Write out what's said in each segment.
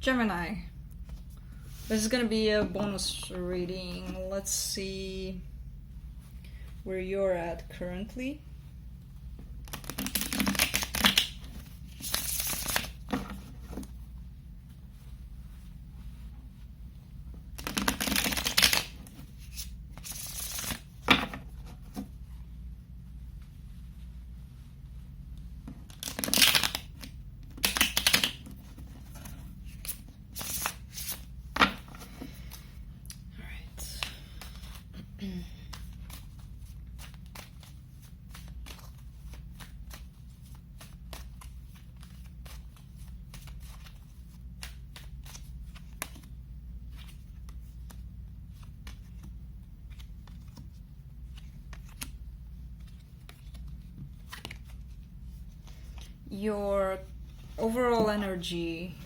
Gemini. This is going to be a bonus reading. Let's see where you're at currently. Your overall energy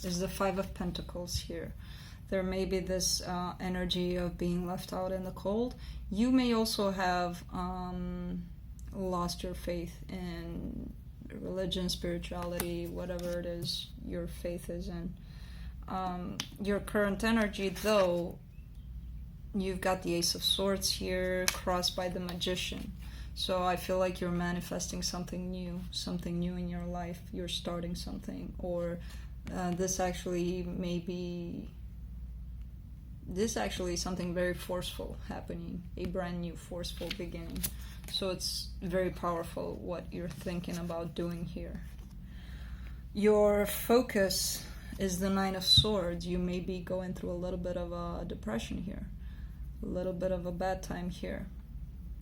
is the Five of Pentacles here. There may be this energy of being left out in the cold. You may also have lost your faith in religion, spirituality, whatever it is your faith is in. Your current energy, though, you've got the Ace of Swords here, crossed by the Magician. So I feel like you're manifesting something new in your life. You're starting something, or this actually is something very forceful happening, a brand new forceful beginning. So it's very powerful what you're thinking about doing here. Your focus is the Nine of Swords. You may be going through a little bit of a depression here, a little bit of a bad time here.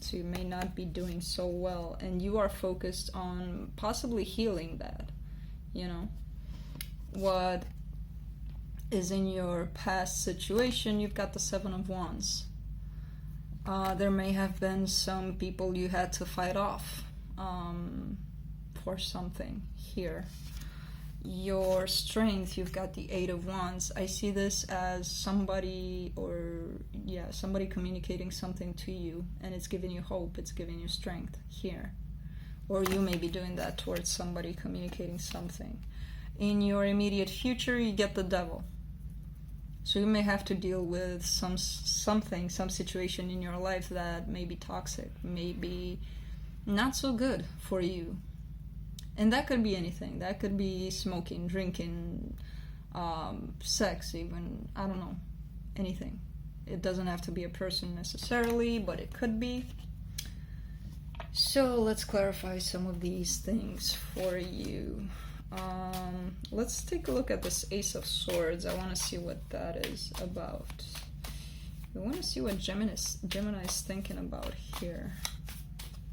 So you may not be doing so well, and you are focused on possibly healing that, you know. What is in your past situation, you've got the Seven of Wands. There may have been some people you had to fight off for something here. Your strength, you've got the Eight of Wands. I see this as somebody communicating something to you, and it's giving you hope, it's giving you strength here. Or you may be doing that towards somebody communicating something. In your immediate future, you get the Devil. So you may have to deal with some situation in your life that may be toxic, may be not so good for you. And that could be anything. That could be smoking, drinking, sex even. I don't know. Anything. It doesn't have to be a person necessarily, but it could be. So let's clarify some of these things for you. Let's take a look at this Ace of Swords. I want to see what that is about. I want to see what Gemini is thinking about here.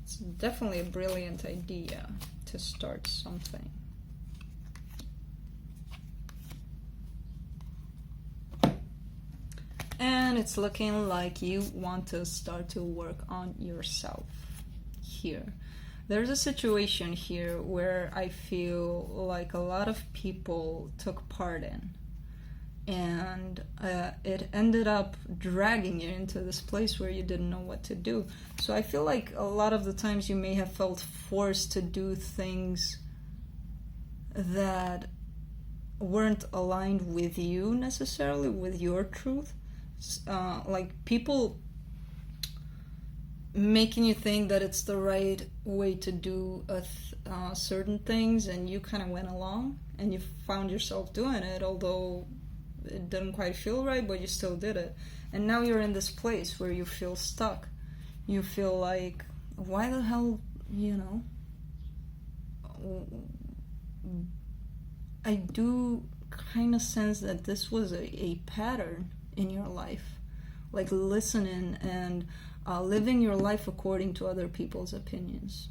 It's definitely a brilliant idea to start something. And it's looking like you want to start to work on yourself here. There's a situation here where I feel like a lot of people took part in, and it ended up dragging you into this place where you didn't know what to do. So I feel like a lot of the times you may have felt forced to do things that weren't aligned with you necessarily, with your truth. Like people making you think that it's the right way to do certain things, and you kind of went along and you found yourself doing it, although it didn't quite feel right, but you still did it. And now you're in this place where you feel stuck. You feel like, why the hell, you know? I do kind of sense that this was a pattern in your life, like listening and living your life according to other people's opinions.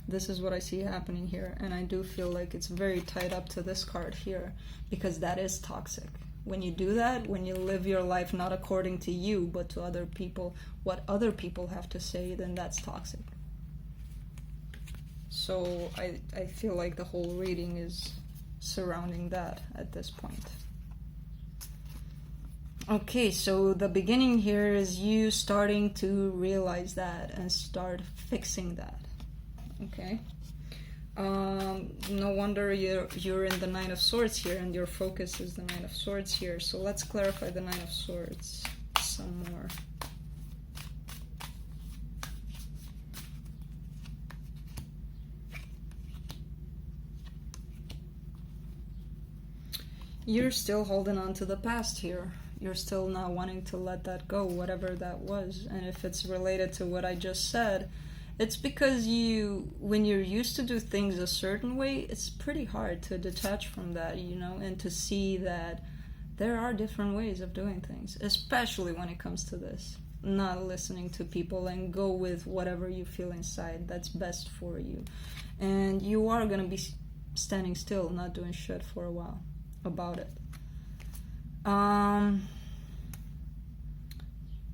This is what I see happening here, and I do feel like it's very tied up to this card here, because that is toxic. When you do that, when you live your life not according to you, but to other people, what other people have to say, then that's toxic. So I feel like the whole reading is surrounding that at this point. Okay, so the beginning here is you starting to realize that and start fixing that. Okay. No wonder you're in the Nine of Swords here, and your focus is the Nine of Swords here. So let's clarify the Nine of Swords some more. You're still holding on to the past here. You're still not wanting to let that go, whatever that was. And if it's related to what I just said, it's because when you're used to do things a certain way, it's pretty hard to detach from that, you know, and to see that there are different ways of doing things, especially when it comes to this. Not listening to people and go with whatever you feel inside that's best for you. And you are going to be standing still, not doing shit for a while about it.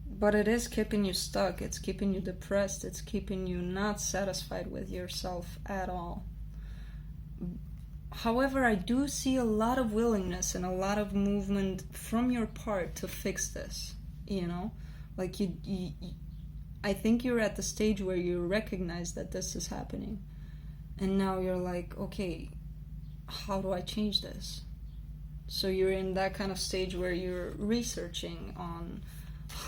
But it is keeping you stuck, it's keeping you depressed, it's keeping you not satisfied with yourself at all. However, I do see a lot of willingness and a lot of movement from your part to fix this, you know? Like I think you're at the stage where you recognize that this is happening. And now you're like, okay, how do I change this? So you're in that kind of stage where you're researching on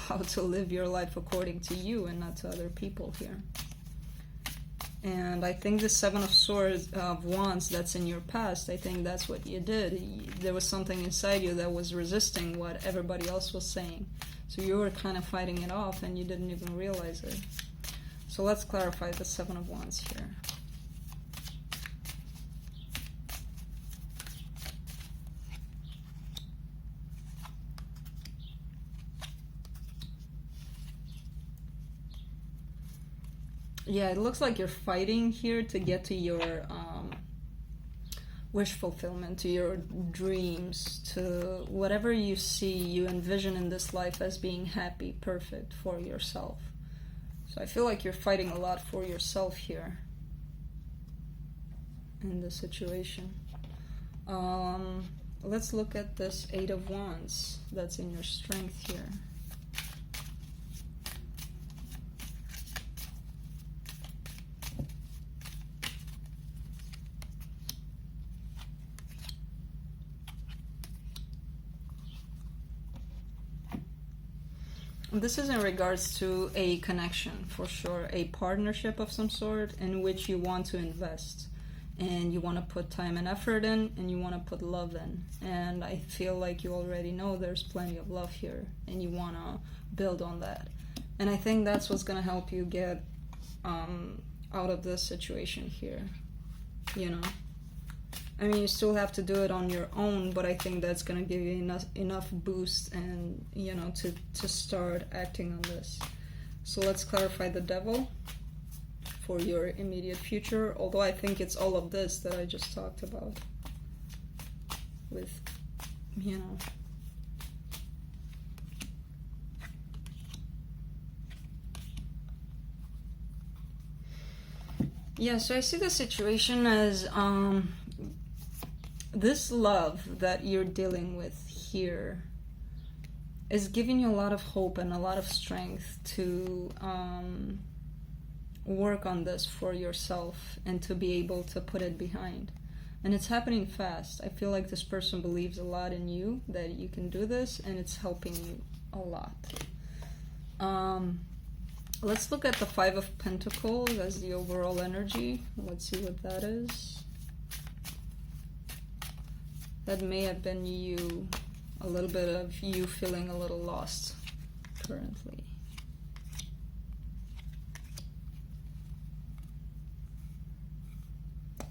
how to live your life according to you and not to other people here. And I think the Seven of Swords, of Wands, that's in your past, I think that's what you did. There was something inside you that was resisting what everybody else was saying. So you were kind of fighting it off and you didn't even realize it. So let's clarify the Seven of Wands here. Yeah, it looks like you're fighting here to get to your wish fulfillment, to your dreams, to whatever you see, you envision in this life as being happy, perfect for yourself. So I feel like you're fighting a lot for yourself here in this situation. Let's look at this Eight of Wands that's in your strength here. This is in regards to a connection, for sure, a partnership of some sort in which you want to invest and you want to put time and effort in and you want to put love in. And I feel like you already know there's plenty of love here and you want to build on that. And I think that's what's going to help you get out of this situation here, you know. I mean, you still have to do it on your own, but I think that's going to give you enough boost and, you know, to start acting on this. So let's clarify the Devil for your immediate future, although I think it's all of this that I just talked about with, you know. Yeah, so I see the situation as this love that you're dealing with here is giving you a lot of hope and a lot of strength to work on this for yourself and to be able to put it behind. And it's happening fast. I feel like this person believes a lot in you, that you can do this, and it's helping you a lot. Let's look at the Five of Pentacles as the overall energy. Let's see what that is. That may have been you, a little bit of you feeling a little lost currently.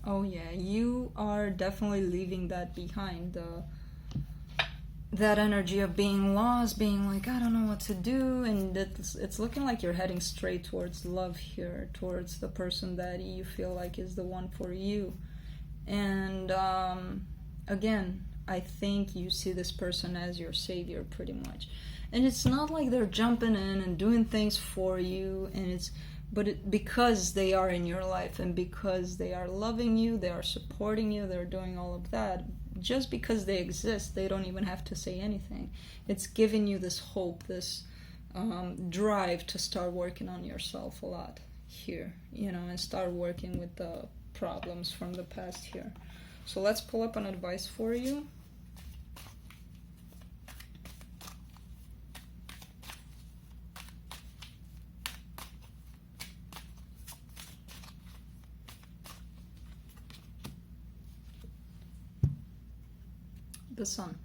Oh yeah, you are definitely leaving that behind. That energy of being lost, being like, I don't know what to do, and it's looking like you're heading straight towards love here, towards the person that you feel like is the one for you. And again, I think you see this person as your savior pretty much. And it's not like they're jumping in and doing things for you, and because they are in your life and because they are loving you, they are supporting you, they're doing all of that. Just because they exist, they don't even have to say anything. It's giving you this hope, this drive to start working on yourself a lot here, you know, and start working with the problems from the past here. So let's pull up an advice for you. The Sun.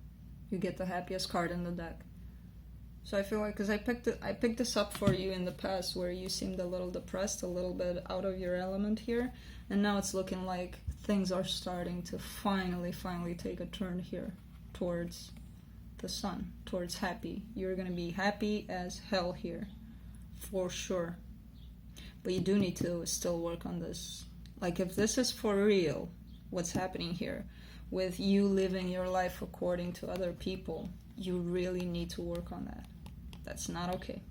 You get the happiest card in the deck. So I feel like, because I picked this up for you in the past where you seemed a little depressed, a little bit out of your element here, and now it's looking like things are starting to finally take a turn here towards the Sun, towards happy. You're going to be happy as hell here, for sure. But you do need to still work on this. Like, if this is for real, what's happening here, with you living your life according to other people, you really need to work on that. That's not okay.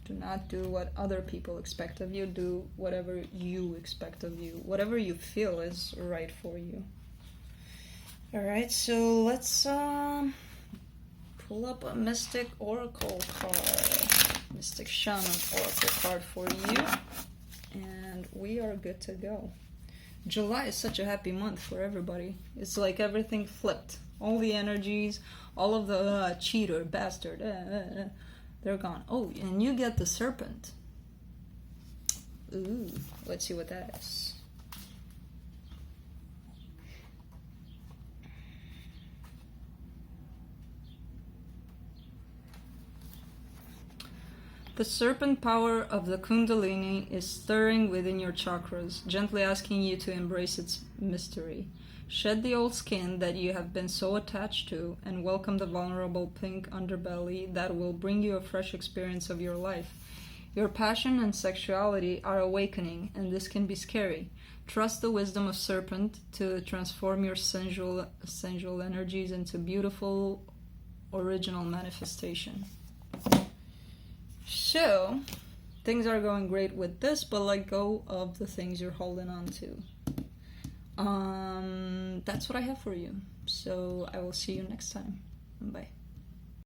Do not do what other people expect of you. Do whatever you expect of you. Whatever you feel is right for you. Alright, so let's pull up a Mystic Oracle card. Mystic Shaman Oracle card for you. And we are good to go. July is such a happy month for everybody. It's like everything flipped. All the energies, all of the cheater, bastard, they're gone. Oh, and you get the Serpent. Ooh, let's see what that is. The serpent power of the Kundalini is stirring within your chakras, gently asking you to embrace its mystery. Shed the old skin that you have been so attached to and welcome the vulnerable pink underbelly that will bring you a fresh experience of your life. Your passion and sexuality are awakening, and this can be scary. Trust the wisdom of Serpent to transform your sensual energies into beautiful, original manifestation. So, things are going great with this, but let go of the things you're holding on to. That's what I have for you. So I will see you next time. Bye.